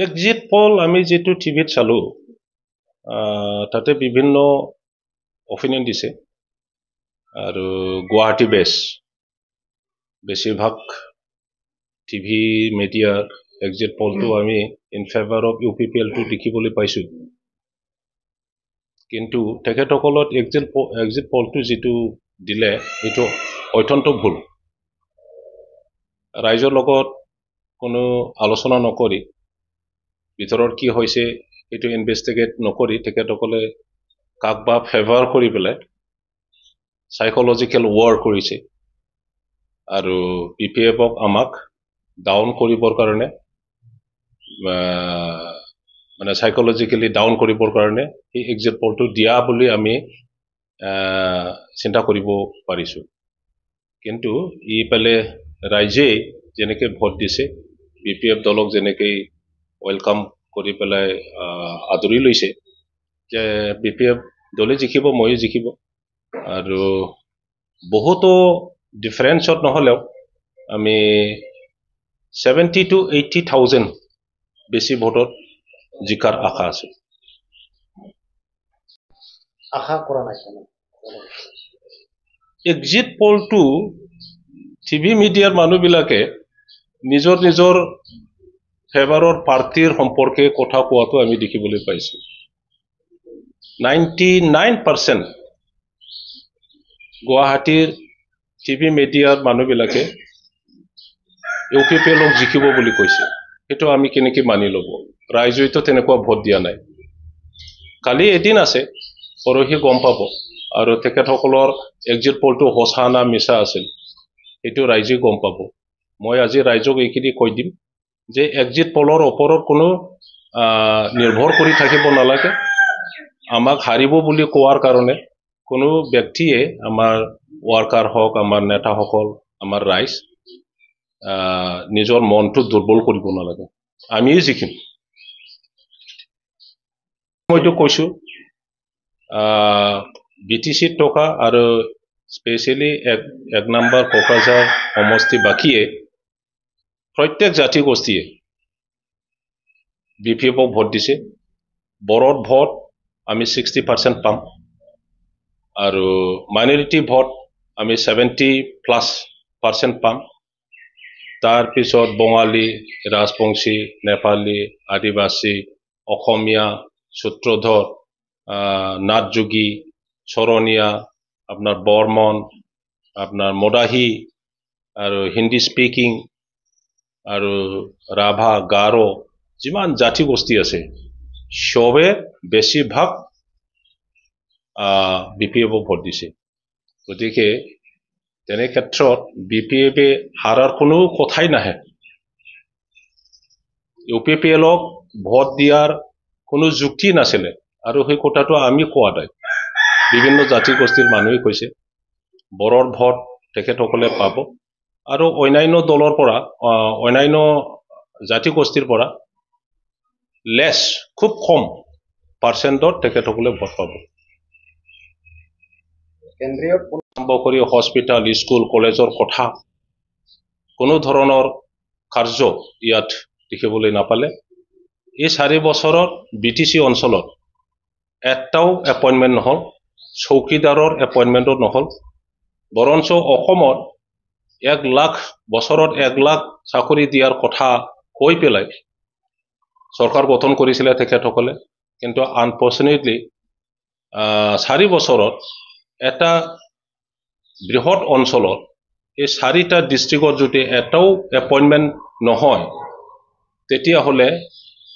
exit পল আমি যেটো টিভিত চালো তাতে বিভিন্ন অপিনিয়ন দিছে আৰু গুৱাহাটী বেছিভাগ টিভি মিডিয়াৰ এক্সিট পলটো আমি ইন ফেভাৰ অফ UPPL টো দেখিবলৈ পাইছো কিন্তু তেখেতসকলত এক্সিট পলটো যেটো দিলে এটো অত্যন্ত ভুল ৰাইজৰ লগত কোনো আলোচনা নকৰি ভিতৰত কি হৈছে এটো ইনভেষ্টিগেট নকৰি তেখেতসকলে কাকবা ফেভাৰ কৰি পেলাই সাইকোলজিক্যাল ওয়াৰ কৰিছে আৰু PPFক আমাক ডাউন কৰিবৰ কাৰণে মানে সাইকোলজিক্যালি ডাউন কৰিবৰ কাৰণে এই এক্সিট পলটো দিয়া বুলি আমি চিন্তা কৰিব পাৰিছো কিন্তু ই পেলে ৰাইজে যেনেকে ভোট দিছে PPF দলক যেনেকে ওয়েলকাম কৰি পেলাই আদৰি লৈছে যে PPF দলে জিকিব মই জিকিব আৰু বহুতো ডিফাৰেন্সত নহলেও আমি 70 to 80,000 বেছি ভোটত জিকাৰ আশা আছে আশা কৰা নাই এক্সিট পলটো টিভি মিডিয়াৰ মানুহবিলাকে নিজৰ ফেভাৰৰ পাৰ্টিৰ সম্পৰ্কে কথা কোৱাটো আমি দেখিবলৈ পাইছো 99% গুৱাহাটীৰ টিভি মিডিয়াৰ মানুহবিলাকে UPPLক জিকিব বুলি কৈছে এটো আমি কেনেকৈ মানি লব ৰাইজেতো তেনেকুৱা ভোট দিয়া নাই কালি এদিন আছে পৰহি গম পাব আৰু তেখেতসকলৰ এক্সিট পলটো সঁচা না মিছা আছিল এটো ৰাইজে গম পাব মই আজি ৰাইজক এইখিনি কৈ দিম যে এক্সিট পলৰ ওপৰত কোনো নিৰ্ভৰ কৰি থাকিব নালাগে আমাক হাৰিব বুলি কোৱাৰ কাৰণে কোনো ব্যক্তিয়ে আমাৰ ওয়াৰ্কাৰ হক আমাৰ নেতাসকল আমাৰ ৰাইজ নিজৰ মনটো দুৰ্বল কৰিব নালাগে আমি জিকিম মইতো কৈছো BTC টকা আৰু স্পেশালি এক নম্বৰ কোকৰাঝাৰ সমষ্টি বাকিয়ে প্ৰত্যেক জাতি গোষ্ঠীয়ে BPFক ভোট দিছে বড়োৰ ভোট আমি 60% পাম আৰু মাইনৰিটি ভোট আমি 70+% পাম তাৰ পিছত বঙালী ৰাজবংশী নেপালী আদিবাসী অসমীয়া সূত্ৰধৰ নাথযোগী চৰণীয়া আপোনাৰ বৰ্মন আপোনাৰ মদাহী আৰু হিন্দী স্পিকিং আৰু ৰাভা গাৰো যিমান জাতি গোষ্ঠী আছে সবে বেছিভাগ BPFক ভোট দিছে গতিকে তেনে ক্ষেত্ৰত BPFে হাৰাৰ কোনো কথাই নাহে UPPLক ভোট দিয়াৰ কোনো যুক্তি নাছিলে আৰু সেই কথাটো আমি কোৱা নাই বিভিন্ন জাতি গোষ্ঠীৰ মানুহে কৈছে বড়োৰ ভোট তেখেতসকলে পাব আৰু অন্যান্য দলৰ পৰা অন্যান্য জাতি গোষ্ঠীৰ পৰা লেছ খুব কম পাৰ্চেন্টত তেখেতসকলে ভোট পাব কেন্দ্ৰীয় সম্পৰ্কীয় হস্পিটাল স্কুল কলেজৰ কথা কোনো ধৰণৰ কাৰ্য ইয়াত দেখিবলৈ নাপালে এই 4 বছৰত BTC অঞ্চলত এটাও এপইন্টমেন্ট নহল চৌকিদাৰৰ এপইন্টমেন্টও নহল বৰঞ্চ অসমত 1 লাখ বছৰত 1 লাখ চাকৰি দিয়াৰ কথা কৈ পেলাই সৰকাৰ গঠন কৰিছিল তেখেতসকলে কিন্তু আনফৰচুনেটলি 4 বছৰত এটা বৃহৎ অঞ্চলত এই 4টা ডিস্ট্ৰিক্টৰ যদি এটাও এপইন্টমেন্ট নহয় তেতিয়া হলে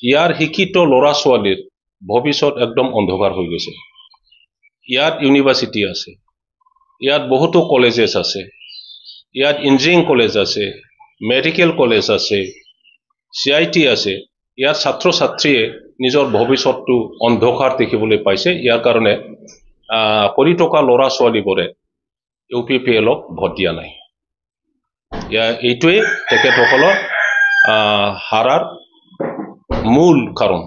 ইয়াৰ শিক্ষিত ল'ৰা ছোৱালীৰ ভৱিষ্যত একদম অন্ধকাৰ হৈ গৈছে ইয়াত ইউনিভাৰ্সিটি আছে ইয়াত বহুতো কলেজেছ আছে ইয়াত ইঞ্জিনিয়াৰিং কলেজ আছে মেডিকেল কলেজ আছে CIT আছে ইয়াৰ ছাত্ৰ ছাত্ৰীয়ে নিজৰ ভৱিষ্যতটো অন্ধকাৰ দেখিবলৈ পাইছে ইয়াৰ কাৰণে পঢ়ি থকা ল'ৰা ছোৱালীবোৰে UPPLক ভোট দিয়া নাই এইটোৱে তেখেতসকলৰ হাৰাৰ মূল কাৰণ